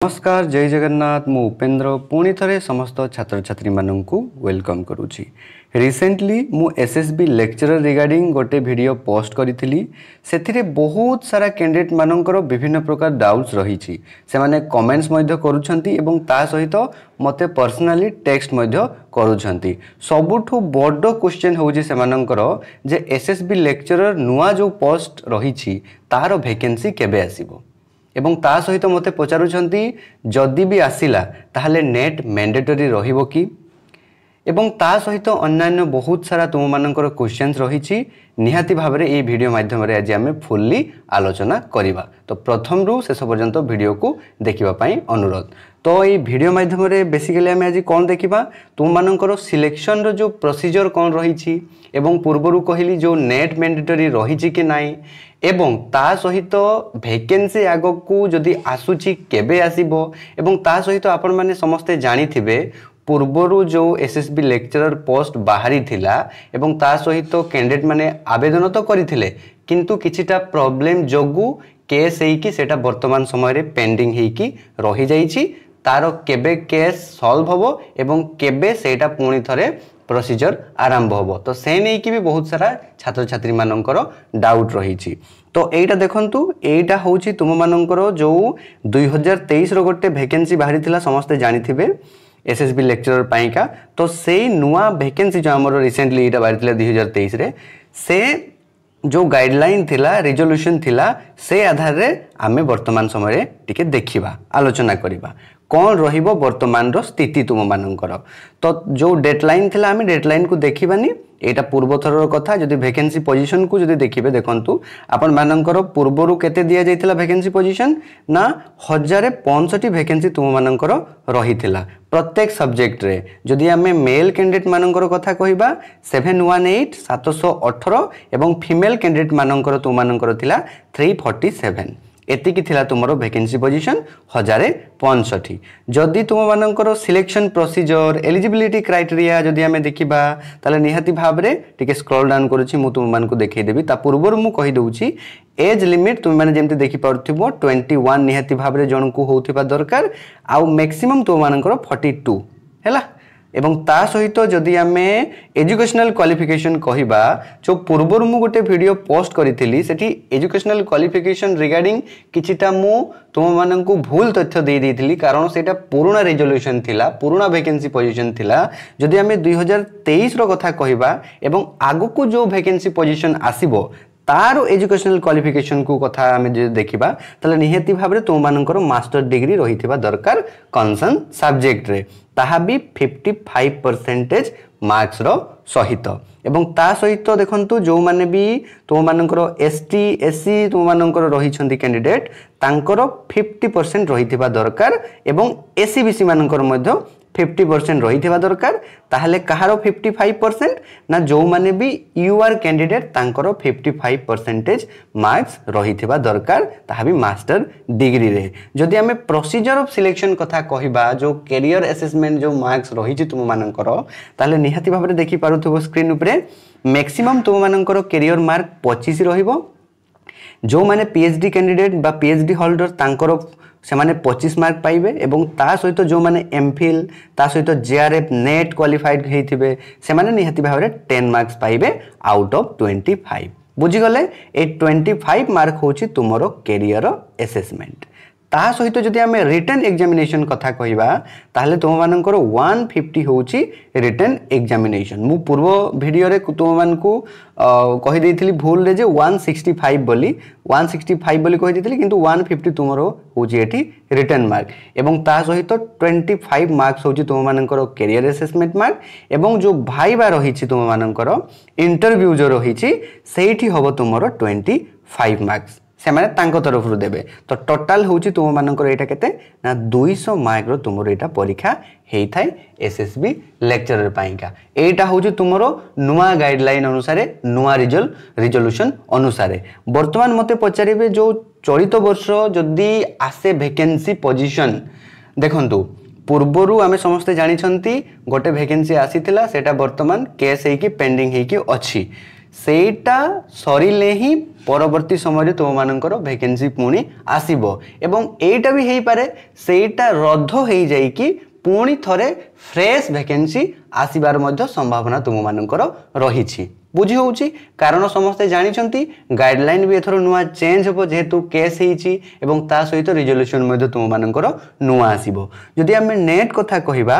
नमस्कार जय जगन्नाथ मु उपेन्द्र पुणी थे समस्त छात्र छात्री मानू वेलकम करुच्ची। रिसेंटली मु एसएसबी लेक्चरर रिगार्डिंग गोटे वीडियो पोस्ट करी से बहुत सारा कैंडिडेट मानकर विभिन्न प्रकार डाउट्स रही से माने कमेंट्स करुछंती एवं ता सहित मते पर्सनली टेक्स्ट करुछंती। सबुठु बड़ क्वेश्चन होउची से मानकर जे एसएसबी लेक्चरर नुआ जो पोस्ट रही तार वैकेंसी केबे आसीबो एवं ता सहित मते पचारुछंती जदि भी आसिला ताहले नेट मैंडेटरी रहिबो कि एवं ता सहित अन्यान्य बहुत सारा तुम मानकर क्वेश्चंस रही निहाती भाव में ये वीडियो माध्यम आज आम फुल्ली आलोचना करिबा। तो प्रथम रु शेष पर्यंत वीडियो को देखिबा पई अनुरोध। तो ये वीडियो माध्यम में बेसिकली आम आज कौन देखिबा तुम मानकर सिलेक्शन रो जो प्रोसीजर कौन रही एवं पूर्वरु कहली जो नेट मैंडेटरी रही कि नाही एवं ता सहित वैकेंसी आगक को जदि आसुची केबे आसीबो एवं ता सहित आपण माने समस्ते जानी थिबे पूर्वरु जो एसएसबी लेक्चरर पोस्ट बाहरी थिला एवं ता सहित कैंडिडेट माने आवेदन तो करिथिले किंतु किछिटा प्रॉब्लम जोगु केस हेकी सेटा वर्तमान समय रे पेंडिंग हेकी रही जाईची तार केबे केस सॉल्व होबो एवं केबे सेटा पुणी थरे प्रोसीजर आरंभ होबो। तो से नहीं कि भी बहुत सारा छात्र छात्री मानकर डाउट रही। तो एटा देखंतु एटा होची तुम मानकर जो 2023 रो गोटे वैकेंसी बाहरी थिला समस्ते जानी थिबे एसएसबी लेक्चरर पाइका। तो से नुआ वैकेंसी जो हमरो रिसेंटली एटा बाहरी थिला 2023 रे से जो गाइडलाइन थिला रिजोल्यूशन थिला से आधार रे आमे वर्तमान समय रे टिके देखिबा आलोचना करिबा कौन रहिबो वर्तमान रो स्थिति तुम मानकर। तो जो डेडलाइन थिला आमे डेडलाइन को देखिबानी एटा पूर्व थरर कथा जदि वैकेंसी पोजीशन को जदि देखिबे देखंतु आपण मानकर पूर्वरु केते दिया जाइतिला वैकेंसी पोजीशन ना 1065 वैकेंसी तुम मानकर रहितिला प्रत्येक सब्जेक्ट रे। जदि आमे मेल कैंडिडेट मानकर कथा कहिबा 718 718 एवं फीमेल कैंडिडेट मानकर तुम मानकर थिला 347 एतिकी थिला तुमरो वैकेंसी पोजीशन 1065। जदि तुम मानकर सिलेक्शन प्रोसीजर एलिजिबिलिटी क्राइटेरिया जदि आमे देखिबा ताले निहाती भाव रे टिके स्क्रॉल डाउन करूची मु तुम मान को देखै देबी ता पूर्वर मु कहि दउची एज लिमिट तुम माने जेमति देखि पारथिबो 21 निहाती भाव रे जण को होथिबा दरकार आउ मैक्सिमम तुम मानकर 42 हैला एवं ता सहित जदि आमे एजुकेशनल क्वालिफिकेशन कहिबा जो पूर्वर मु गोटे वीडियो पोस्ट करिथिली सेठी एजुकेशनल क्वालिफिकेशन रिगार्डिंग किछिटा मु तुम माननकु भूल तथ्य दे देथिली कारण सेटा पुराना रिजोल्यूशन थिला पुराना वैकेंसी पोजीशन थिला। जदि आमे 2023 रो कथा कहिबा एवं आगु जो वैकेंसी पोजीशन आसीबो तार एजुकेशनल क्वालिफिकेशन को कथा आमे जे देखिबा तले निहेती भाबरे तुम मानकर मास्टर डिग्री रहिथिबा दरकार कंसर्न सब्जेक्ट रे ताहा भी 55% मार्क्स रो सहित एवं ता सहित देखंतु जो माने भी तुम मानकर एसटी एससी तुम मानकर रही छंती कैंडिडेट तांकर 50% रहिथिबा दरकार एवं एससी बीसी मानकर मध्य 50% रही दरकार ताहले कहारो 55% ना जो माने भी यूआर कैंडिडेट तांकर 55% मार्क्स रही दरकार ताहा भी मास्टर डिग्री रे। जदि आमे प्रोसीजर ऑफ सिलेक्शन कथा कहिबा जो कैरियर असेसमेंट जो मार्क्स रही तुम मानकर ताहले निहाती भाबरे देखि पारुथबो स्क्रीन उपरे मैक्सिमम तुम मानकर कैरियर मार्क 25 रहिबो। जो माने पीएचडी कैंडिडेट बा पीएचडी होल्डर तांकर से माने 25 मार्क पाइबे एवं ता सहित जो माने एमफिल ता सहित जेआरएफ नेट क्वालिफाइड हेथिबे से माने निहाती भाबरे 10 मार्क्स पाइबे आउट ऑफ 25। बुझी गले ए 25 मार्क होची तुमरो कैरियर असेसमेंट। ता सहित जदि आमे रिटन एग्जामिनेशन कथा कहिबा ताहले तुम मानकर 150 होची रिटन एग्जामिनेशन। मु पूर्व वीडियो रे तुम मान को कहि देथिली भूल रे जे 165 बोली 165 बोली कहि देथिली किंतु 150 तुमरो होची एठी रिटन मार्क एवं ता सहित 25 मार्क्स होची तुम मानकर कैरियर असेसमेंट मार्क एवं जो भाईबा रहिछि तुम मानकर इंटरव्यू जो रहिछि सेठी होबो तुमरो 25 मार्क्स से माने तांको तरफ रु देबे। तो टोटल होची तुम मानकर एटा केते ना 200 मार्क रो तुमरो एटा परीक्षा हेई थाए एसएसबी लेक्चरर पाइका। एटा होची तुमरो नुआ गाइडलाइन अनुसार नुआ रिजोल्यूशन अनुसार वर्तमान मते पचारिबे जो चलित वर्ष जदी आसे वैकेंसी पोजीशन देखंतु पूर्वरु आमे समस्ते जानि छंती गोटे वैकेंसी आसीथिला सेटा वर्तमान केस हेकी पेंडिंग हेकी अछि सेटा सरिले ही परवर्ती समय तुम मानकर वैकेंसी पुणी आसीबो एवं एटा भी हेई पारे सेटा रद्द हो जाइकी पुणी थरे फ्रेश वैकेंसी आसीबार मध्य संभावना तुम मानकर रही बुझी होउची कारण समस्ते जानी गाइडलाइन भी एथर नुआ चेंज हो जेहेतु केस होईची एवं ता सहित रिजोल्यूशन मध्य तुम मानकर नुआ आसीबो जदि आमे नेट कथा कहिबा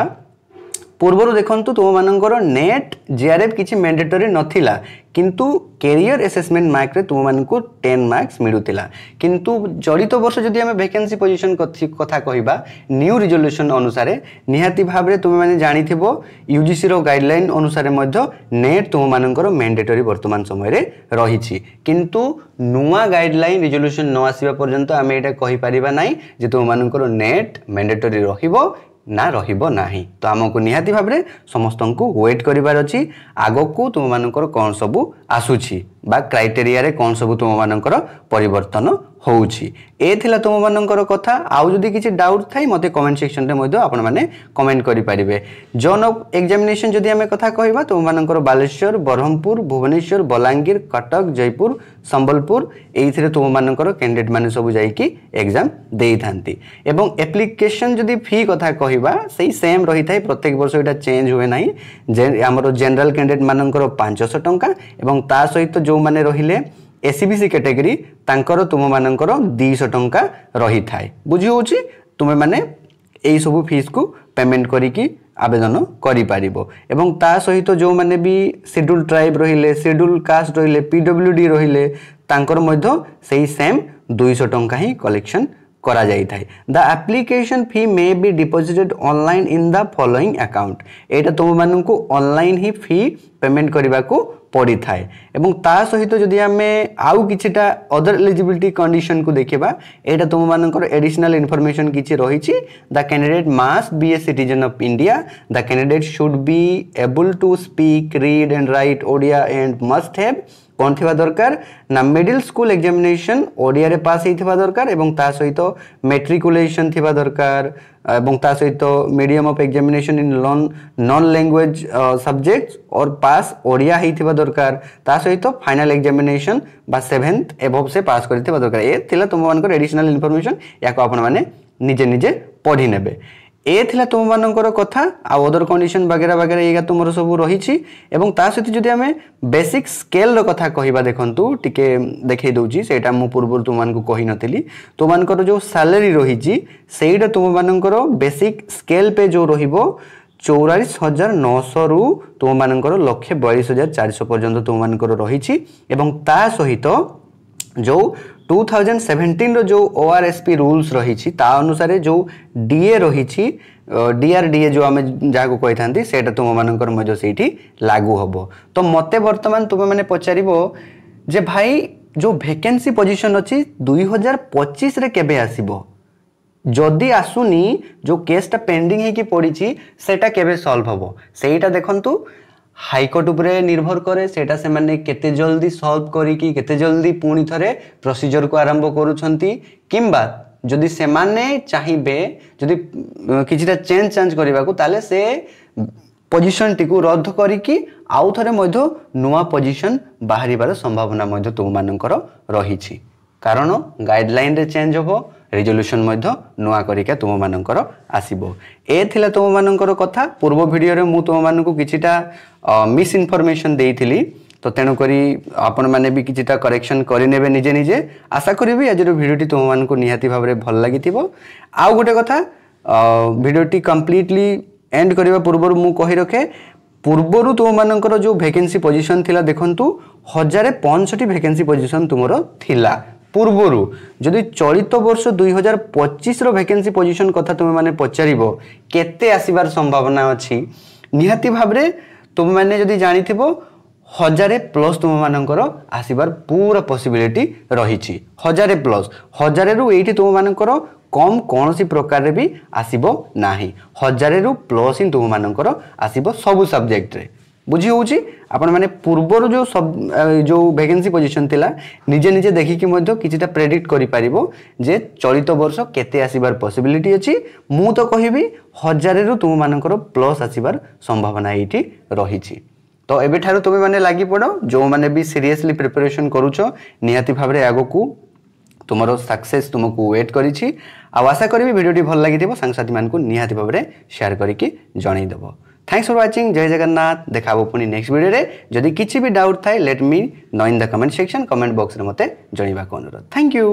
पूर्वर देखंतु तुम मानकर नेट जीआरएफ किछि मैंडेटरी नथिला किंतु कैरियर असेसमेंट मार्क रे तुम मानकु 10 मार्क्स मिलुतिला किंतु जड़ित वर्ष जदि हमें वैकेंसी पोजीशन कथा कहिबा न्यू रिजोल्यूशन अनुसार निहाती भाव रे तुम माने जानिथिबो यूजीसी रो गाइडलाइन अनुसार मध्य नेट तुम मानकर मैंडेटरी वर्तमान समय रे रहिछि किंतु नुआ गाइडलाइन रिजोल्यूशन न आसीबा पर्यंत आमे एटा कहि परिबा नाही जे तुम मानकर नेट मैंडेटरी रहिबो ना रहिबो नाही तो आमको निहाती भाव में समस्त को वेट करिवार अछि आगो को तुम मानकर कोन सबु आसुछि बा क्राइटेरिया रे कोन सबु तुम मानकर परिवर्तन होउछि ए थिला तुम मानकर कथा आउ जदि किछि डाउट थाई मते कमेंट सेक्शन रे मध्य आपण माने कमेंट करि परिबे जोन ऑफ एग्जामिनेशन जदि हमें कथा कहिबा तुम मानकर बालेश्वर ब्रह्मपुर भुवनेश्वर बलांगीर कटक जयपुर संबलपुर एइथिरे तुम मानकर कैंडिडेट माने सब जाई कि एग्जाम देई थांती एवं एप्लीकेशन जदि फी कथा कहिबा सेही सेम रही थाई प्रत्येक वर्ष एटा चेंज होए नाही जे हमरो जनरल कैंडिडेट मानकर 500 टंका एवं ता सहित जो माने रहिले एसीबीसी कैटेगरी तांकर तुम मानकर 200 टंका रही थाए बुझी होउची तुमे माने एई सब फीस को पेमेंट करिकी आवेदन करि पारिबो एवं ता सहित जो माने भी शेड्यूल ट्राइब रहिले शेड्यूल कास्ट रहिले पीडब्ल्यूडी रहिले तांकर मध्य सेही सेम 200 टंका ही कलेक्शन करा जाई थाए the application fee may be deposited online in the following account एटा तुम मानकु ऑनलाइन ही फी पेमेंट करबा को पड़ी थाए एवं ता सहित जदि आमे आउ किछिटा अदर एलिजिबिलिटी कंडीशन को देखिबा एटा तुम मानकर एडिशनल इन्फॉर्मेशन किछि रहिछि the candidate must be a citizen of India the candidate should be able to speak read and write Odia and must have कौन थिबा दरकार ना मिडिल स्कूल एग्जामिनेशन ओडिया रे पास हिथिबा दरकार एवं ता सहित मैट्रिकुलेशन थिबा दरकार एवं ता सहित medium of examination in non language subjects और पास ओडिया हिथिबा दरकार ता सहित फाइनल एग्जामिनेशन बा 7th एबव से पास करथिबा दरकार ए थिला तुम मानकर एडिशनल इन्फॉर्मेशन याको आपण माने निजे निजे पढी नेबे ए थिला तुम मानकर कथा आ अदर कंडीशन वगैरह वगैरह एगा तुमरो सब रहिछि एवं ता सहित जदि हमें बेसिक स्केल रो कथा कहिबा देखंतु टिके देखै दउछि सेटा मु पूर्व तुम मानकु कहि नथिली तुम मानकर जो सैलरी रहिछि सेटा तुम मानकर बेसिक स्केल पे जो रहिबो 44,900 रु तुम मानकर 1,42,400 पर्यंत तुम मानकर रहिछि एवं ता सहित जो 2017 रो जो ओआरएसपी रूल्स रही ता अनुसार जो डीए रही डीआरडीए जो आम जहाँ को कही था सेटा तुम मानकर मजो सेठी लागू हबो तो मते वर्तमान तुम मैंने पचारिबो जे भाई जो वैकेंसी पोजीशन अच्छी 2025 रे केबे आसीबो जदि आसुनी जो केसटा पेंडिंग है कि पड़ी सेटा केबे सॉल्व हबो सेटा देखंतु हाईकोर्ट उपरे निर्भर करे सेटा से माने केते जल्दी सॉल्व करी कि केते जल्दी पुणी थरे प्रोसीजर को आरंभ करूछंती किंबा जदि से माने चाहिबे जदि किछिटा चेंज करबा को ताले से पोजीशन टिकु रद्द करी कि आउ थरे मध्य नुवा पोजीशन बाहरिबार संभावना मध्य तुम मानकर रहिछि कारण गाइडलाइन रे चेंज होबो रिजोल्यूशन मध्य नुआ करिका तुम मानकर आसीबो ए थिला तुम मानकर कथा पूर्व वीडियो रे मु तुम मानकु किछिटा मिस इनफॉरमेशन देइथिली तो तेणु करी आपण माने भी किछिटा करेक्शन करि नेबे निजे निजे आशा करिबी आज रो वीडियोटी तुम मानकु निहाती भाव रे भल लागिथिबो आउ गोटे कथा वीडियोटी कंप्लीटली एंड करबा पूर्व मु कहि रखे पूर्वरु तुम मानकर जो वैकेंसी पोजीशन थिला देखंतु 1065 वैकेंसी पोजीशन तुमरो थिला पूर्वरु जदि चलित वर्ष 2025 रो वैकेंसी पोजीशन कथा तुम माने पचारिबो केते आसीबार संभावना अछि निहाती भाबरे तुम माने जदि जानिथिबो 1000+ तुम मानकर आसीबार पूरा पॉसिबिलिटी रहिछि 1000+ 1000 रु एठी तुम मानकर कम कौन सी प्रकार रे भी आसीबो नाही 1000 रु प्लस ही तुम मानकर आसीबो सब सब्जेक्ट रे बुझी होउची आपण माने पूर्वर जो सब जो वैकेंसी पोजीशन थिला निजे निजे देखि कि मध्य किछिटा प्रेडिक्ट करि पारिबो जे चलित वर्ष केते आसीबार पॉसिबिलिटी अछि मु तो कहिबी 1000 रु तुम मानकर प्लस आसीबार संभावना एठी रहिछि तो एबे ठारू तुम मैंने लगी पड़ जो मैंने भी सीरियसली प्रिपरेशन करूछ निहाती भाव में आगू तुमर सक्सेस तुमको वेट करी आशा करी भिडियो भल लगी सांगसाथी मानक निहाती भाव में शेयर करके जनईदेव थैंक्स फॉर वाचिंग जय जगन्नाथ देखा पुणी नेक्स्ट वीडियो रे जदि किसी भी डाउट थाए let me know in the comment section comment box रे मते जणीबा को अनुरोध थैंक यू।